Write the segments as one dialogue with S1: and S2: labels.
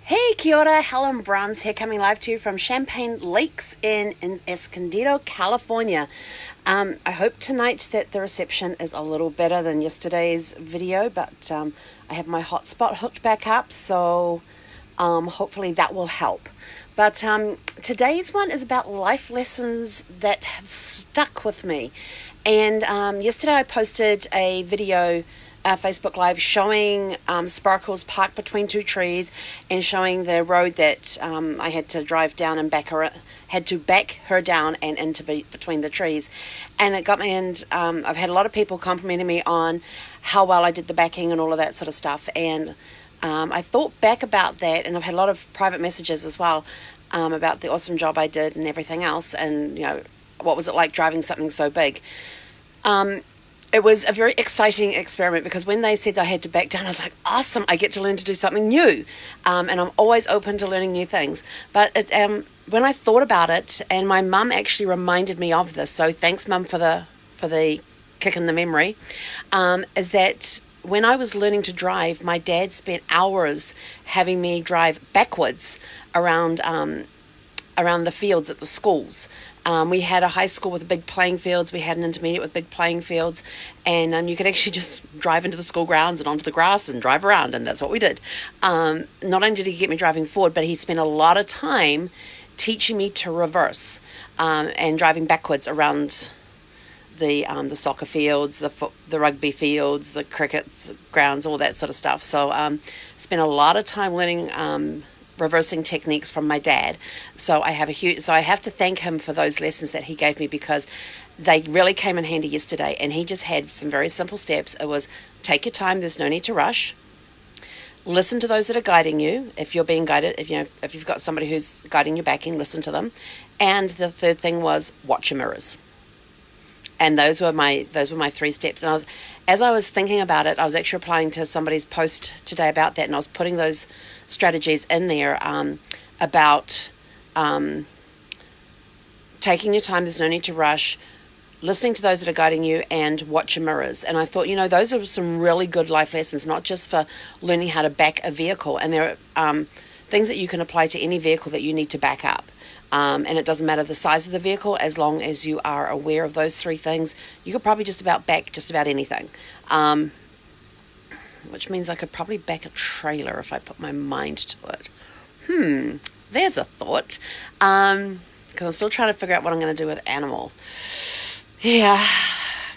S1: Hey, kia ora, Helen Brahms here, coming live to you from Champagne Lakes in Escondido, California. I hope tonight that the reception is a little better than yesterday's video, but I have my hotspot hooked back up, so hopefully that will help. But today's one is about life lessons that have stuck with me. And yesterday I posted a video, Facebook Live, showing Sparkles parked between two trees and showing the road that I had to drive down and back her down and into between the trees. And it got me, and I've had a lot of people complimenting me on how well I did the backing and all of that sort of stuff. And I thought back about that, and I've had a lot of private messages as well about the awesome job I did and everything else, and what was it like driving something so big. It was a very exciting experiment, because when they said I had to back down, I was like, awesome, I get to learn to do something new. And I'm always open to learning new things. But when I thought about it, and my mum actually reminded me of this, so thanks, Mum, for the kick in the memory, is that when I was learning to drive, my dad spent hours having me drive backwards around the fields at the schools. We had a high school with big playing fields. We had an intermediate with big playing fields. And you could actually just drive into the school grounds and onto the grass and drive around. And that's what we did. Not only did he get me driving forward, but he spent a lot of time teaching me to reverse and driving backwards around the soccer fields, the rugby fields, the cricket grounds, all that sort of stuff. So spent a lot of time learning reversing techniques from my dad. So I have to thank him for those lessons that he gave me, because they really came in handy yesterday. And he just had some very simple steps. It was, take your time, there's no need to rush. Listen to those that are guiding you. If you're being guided, if you've got somebody who's guiding you backing, listen to them. And the third thing was, watch your mirrors. And those were my 3 steps. And as I was thinking about it, I was actually replying to somebody's post today about that, and I was putting those strategies in there about taking your time, there's no need to rush, listening to those that are guiding you, and watch your mirrors. And I thought, those are some really good life lessons, not just for learning how to back a vehicle. And there are things that you can apply to any vehicle that you need to back up. And it doesn't matter the size of the vehicle, as long as you are aware of those 3 things. You could probably just about back just about anything. Which means I could probably back a trailer if I put my mind to it. There's a thought. Because I'm still trying to figure out what I'm going to do with animal. Yeah,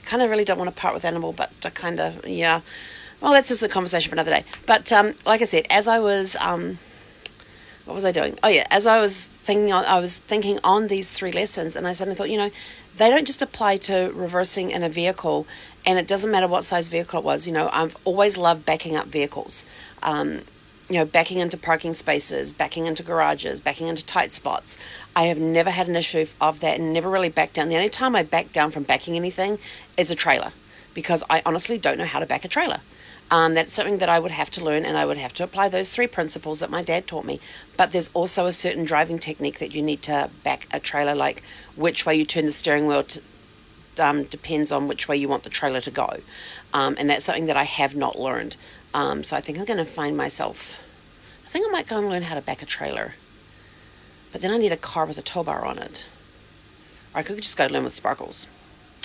S1: kind of really don't want to part with animal, but I kind of, yeah. Well, that's just a conversation for another day. But like I said, as I was... what was I doing? Oh yeah, as I was thinking on these 3 lessons, and I suddenly thought, they don't just apply to reversing in a vehicle, and it doesn't matter what size vehicle it was. I've always loved backing up vehicles. Backing into parking spaces, backing into garages, backing into tight spots. I have never had an issue of that, and never really backed down. The only time I back down from backing anything is a trailer, because I honestly don't know how to back a trailer. That's something that I would have to learn, and I would have to apply those 3 principles that my dad taught me. But there's also a certain driving technique that you need to back a trailer, like which way you turn the steering wheel depends on which way you want the trailer to go. And that's something that I have not learned. So I think I'm going to I might go and learn how to back a trailer. But then I need a car with a tow bar on it. Or I could just go learn with Sparkles.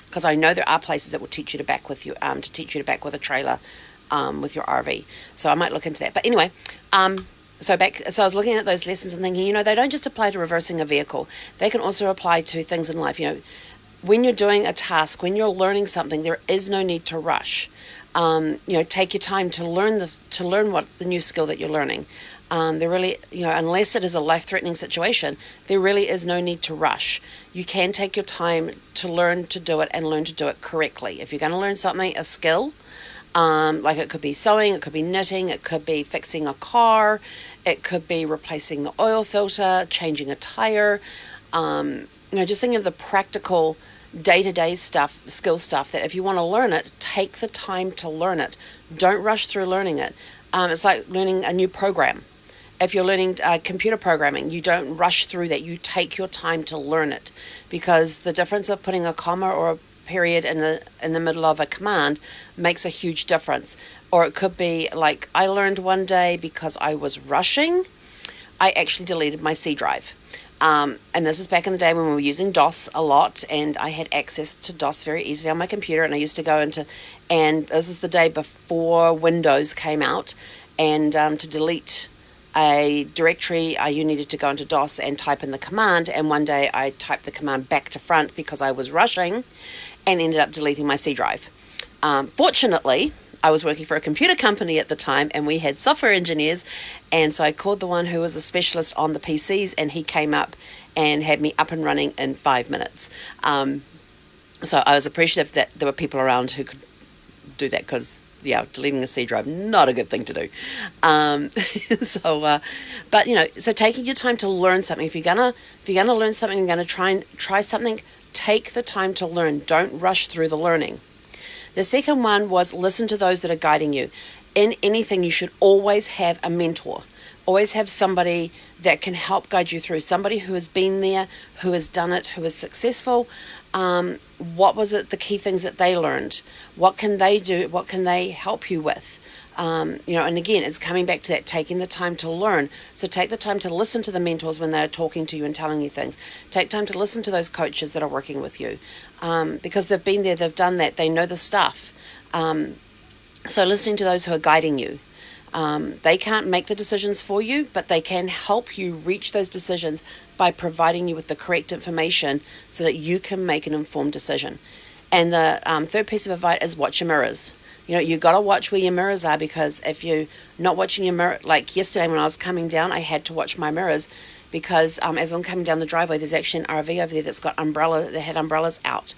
S1: Because I know there are places that will teach you to back with with a trailer. With your RV. So I might look into that. But anyway, so I was looking at those lessons and thinking, they don't just apply to reversing a vehicle. They can also apply to things in life. When you're doing a task, when you're learning something, there is no need to rush. Take your time to learn what the new skill that you're learning. There really, unless it is a life-threatening situation, there really is no need to rush. You can take your time to learn to do it, and learn to do it correctly. If you're going to learn something, a skill, like it could be sewing, it could be knitting, it could be fixing a car, it could be replacing the oil filter, changing a tire, just thinking of the practical day-to-day skill stuff, that if you want to learn it, take the time to learn it. Don't rush through learning it. It's like learning a new program. If you're learning computer programming, you don't rush through that. You take your time to learn it, because the difference of putting a comma or a period in the middle of a command makes a huge difference. Or it could be like, I learned one day because I was rushing, I actually deleted my C drive. And this is back in the day when we were using DOS a lot, and I had access to DOS very easily on my computer, and I used to go into, and this is the day before Windows came out, and to delete a directory, you needed to go into DOS and type in the command, and one day I typed the command back to front because I was rushing and ended up deleting my C drive. Fortunately, I was working for a computer company at the time, and we had software engineers, and so I called the one who was a specialist on the PCs, and he came up and had me up and running in 5 minutes. So I was appreciative that there were people around who could do that, because deleting a C drive, not a good thing to do. So taking your time to learn something. If you're gonna learn something, you're gonna try something. Take the time to learn. Don't rush through the learning. The second one was listen to those that are guiding you. In anything, you should always have a mentor. Always have somebody that can help guide you through. Somebody who has been there, who has done it, who is successful. What was it, the key things that they learned? What can they do? What can they help you with? And again, it's coming back to that, taking the time to learn. So take the time to listen to the mentors when they're talking to you and telling you things. Take time to listen to those coaches that are working with you, because they've been there, they've done that, they know the stuff. So listening to those who are guiding you. They can't make the decisions for you, but they can help you reach those decisions by providing you with the correct information so that you can make an informed decision. And the third piece of advice is watch your mirrors. You got to watch where your mirrors are, because if you're not watching your mirror, like yesterday when I was coming down, I had to watch my mirrors, because as I'm coming down the driveway, there's actually an RV over there that had umbrellas out.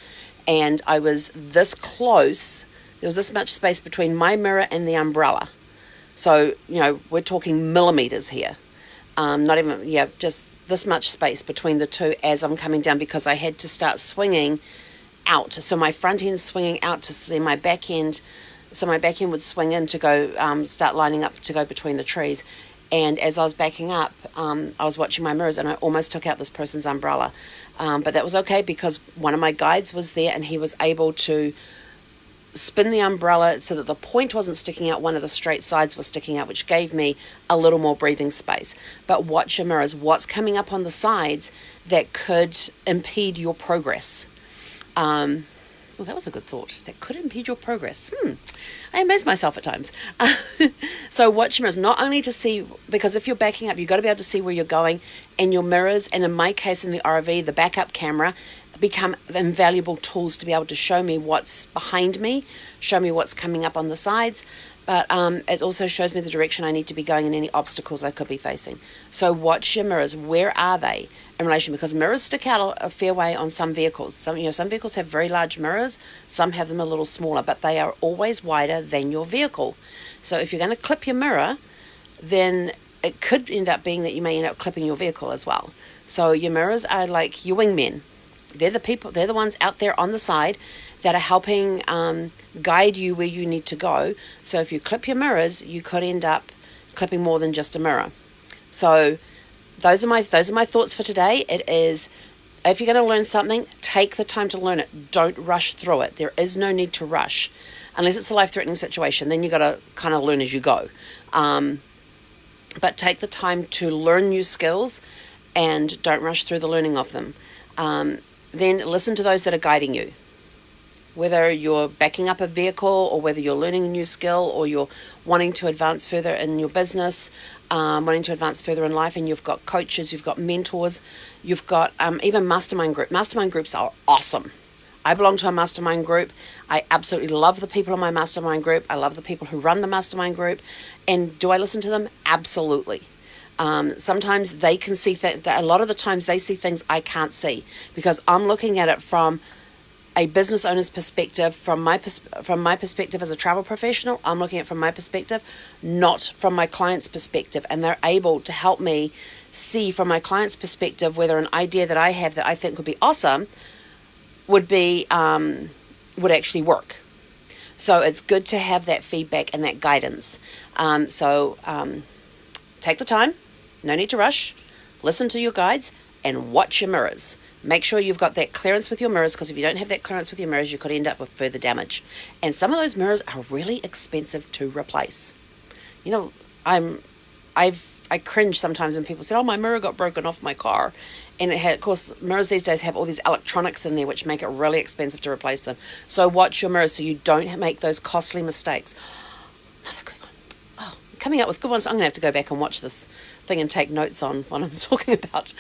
S1: And I was this close, there was this much space between my mirror and the umbrella. So, we're talking millimeters here. Not even, just this much space between the two as I'm coming down, because I had to start swinging out. So my front end's swinging out to see my back end. So my back end would swing in to go, start lining up to go between the trees. And as I was backing up, I was watching my mirrors, and I almost took out this person's umbrella. But that was okay, because one of my guides was there, and he was able to spin the umbrella so that the point wasn't sticking out, one of the straight sides was sticking out, which gave me a little more breathing space. But watch your mirrors. What's coming up on the sides that could impede your progress? Well, that was a good thought. That could impede your progress. I amaze myself at times. So watch your mirrors, not only to see, because if you're backing up, you've got to be able to see where you're going, and your mirrors, and in my case in the RV, the backup camera, become invaluable tools to be able to show me what's behind me, show me what's coming up on the sides, but it also shows me the direction I need to be going and any obstacles I could be facing. So watch your mirrors. Where are they in relation? Because mirrors stick out a fair way on some vehicles. Some vehicles have very large mirrors, some have them a little smaller, but they are always wider than your vehicle. So if you're going to clip your mirror, then it could end up being that you may end up clipping your vehicle as well. So your mirrors are like your wingmen. They're the ones out there on the side that are helping guide you where you need to go. So if you clip your mirrors, you could end up clipping more than just a mirror. So those are my thoughts for today. It is, if you're going to learn something, take the time to learn it. Don't rush through it. There is no need to rush, unless it's a life-threatening situation. Then you got to kind of learn as you go. But take the time to learn new skills, and don't rush through the learning of them. Then listen to those that are guiding you. Whether you're backing up a vehicle, or whether you're learning a new skill, or you're wanting to advance further in your business, wanting to advance further in life, and you've got coaches, you've got mentors, you've got even mastermind group. Mastermind groups are awesome. I belong to a mastermind group. I absolutely love the people in my mastermind group. I love the people who run the mastermind group. And do I listen to them? Absolutely. Sometimes they can see that a lot of the times they see things I can't see, because I'm looking at it from a business owner's perspective, from my perspective as a travel professional. I'm looking at it from my perspective, not from my client's perspective, and they're able to help me see from my client's perspective whether an idea that I have that I think would be awesome would actually work. So it's good to have that feedback and that guidance. Take the time. No need to rush. Listen to your guides and watch your mirrors. Make sure you've got that clearance with your mirrors, because if you don't have that clearance with your mirrors, you could end up with further damage. And some of those mirrors are really expensive to replace. I've I cringe sometimes when people say, oh, my mirror got broken off my car. And it had, of course, mirrors these days have all these electronics in there which make it really expensive to replace them. So watch your mirrors so you don't make those costly mistakes. Another good one. Oh, coming up with good ones. I'm going to have to go back and watch this thing and take notes on what I'm talking about.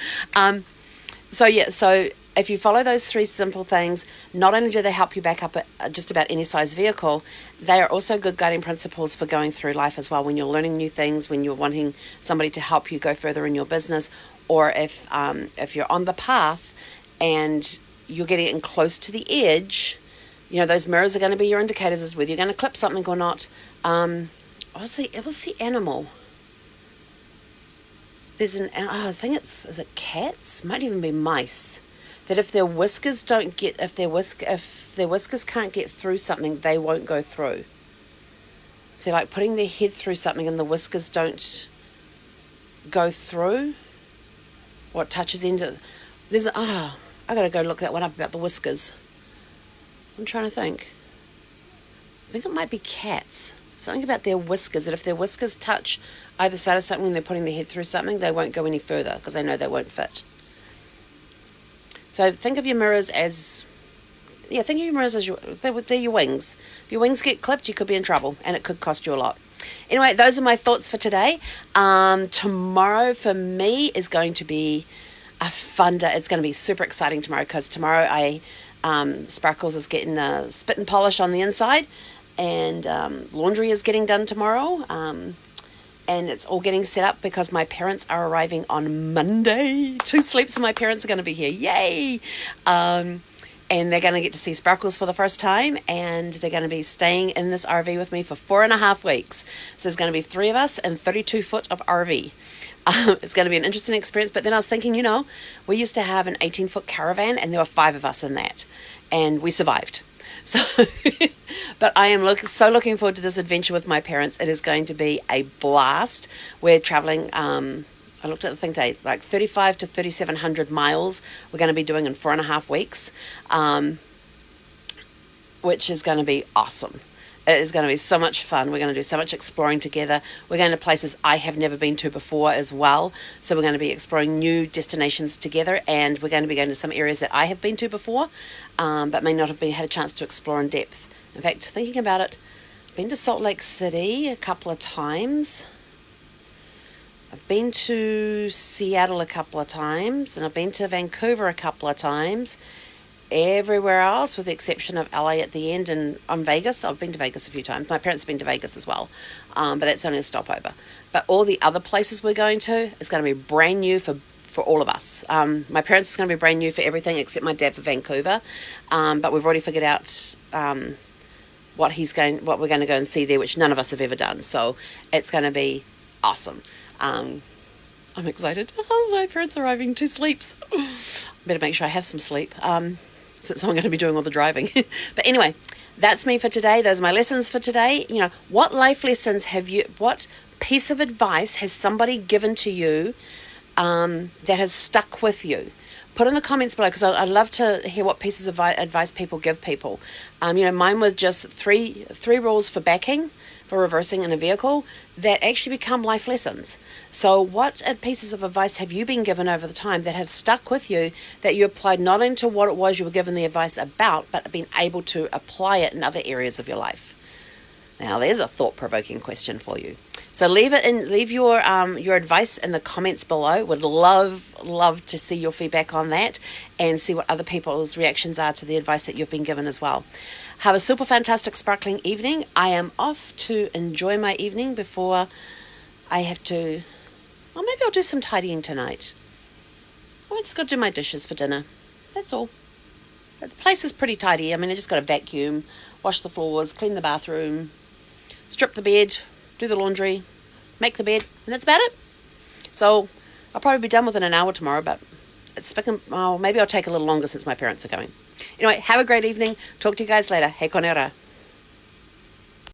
S1: So if you follow those 3 simple things, not only do they help you back up at just about any size vehicle, they are also good guiding principles for going through life as well. When you're learning new things, when you're wanting somebody to help you go further in your business, or if you're on the path and you're getting close to the edge, those mirrors are going to be your indicators as whether you're going to clip something or not. It was the animal. There's I think is it cats? Might even be mice. That if their whiskers can't get through something, they won't go through. If they're like putting their head through something and the whiskers don't go through, or it touches into, I gotta go look that one up about the whiskers. I'm trying to think. I think it might be cats. Something about their whiskers, that if their whiskers touch either side of something when they're putting their head through something, they won't go any further because they know they won't fit. So think of your mirrors as, they're your wings. If your wings get clipped, you could be in trouble and it could cost you a lot. Anyway, those are my thoughts for today. Tomorrow for me is going to be a fun day. It's going to be super exciting tomorrow because tomorrow Sparkles is getting a spit and polish on the inside, and laundry is getting done tomorrow. And it's all getting set up because my parents are arriving on Monday. 2 sleeps and my parents are going to be here. Yay! And they're going to get to see Sparkles for the first time, and they're going to be staying in this RV with me for 4.5 weeks. So there's going to be 3 of us and 32 foot of RV. It's going to be an interesting experience. But then I was thinking, we used to have an 18-foot caravan, and there were 5 of us in that, and we survived. So, but I am so looking forward to this adventure with my parents. It is going to be a blast. We're traveling, I looked at the thing today, like 35 to 3,700 miles we're going to be doing in 4.5 weeks, which is going to be awesome. It is going to be so much fun. We're going to do so much exploring together. We're going to places I have never been to before as well. So we're going to be exploring new destinations together, and we're going to be going to some areas that I have been to before, but may not have had a chance to explore in depth. In fact, thinking about it, I've been to Salt Lake City a couple of times. I've been to Seattle a couple of times, and I've been to Vancouver a couple of times. Everywhere else, with the exception of LA at the end and on Vegas. I've been to Vegas a few times. My parents have been to Vegas as well, but that's only a stopover. But all the other places we're going to is going to be brand new for all of us. My parents is going to be brand new for everything except my dad for Vancouver, but we've already figured out what we're going to go and see there, which none of us have ever done. So it's going to be awesome. I'm excited. Oh, my parents are arriving. 2 sleeps. Better make sure I have some sleep. Since I'm going to be doing all the driving. But anyway, that's me for today. Those are my lessons for today. What life lessons what piece of advice has somebody given to you that has stuck with you? Put in the comments below, because I'd love to hear what pieces of advice people give people. Mine was just three rules for backing, for reversing in a vehicle, that actually become life lessons. So what pieces of advice have you been given over the time that have stuck with you, that you applied not into what it was you were given the advice about, but been able to apply it in other areas of your life? Now, there's a thought-provoking question for you. So leave your advice in the comments below. Would love to see your feedback on that and see what other people's reactions are to the advice that you've been given as well. Have a super fantastic sparkling evening. I am off to enjoy my evening before I have to, well, maybe I'll do some tidying tonight. I just got to do my dishes for dinner. That's all. The place is pretty tidy. I just got to vacuum, wash the floors, clean the bathroom, strip the bed, do the laundry, make the bed, and that's about it. So I'll probably be done within an hour tomorrow, but maybe I'll take a little longer since my parents are coming. Anyway, have a great evening. Talk to you guys later. Hei konera.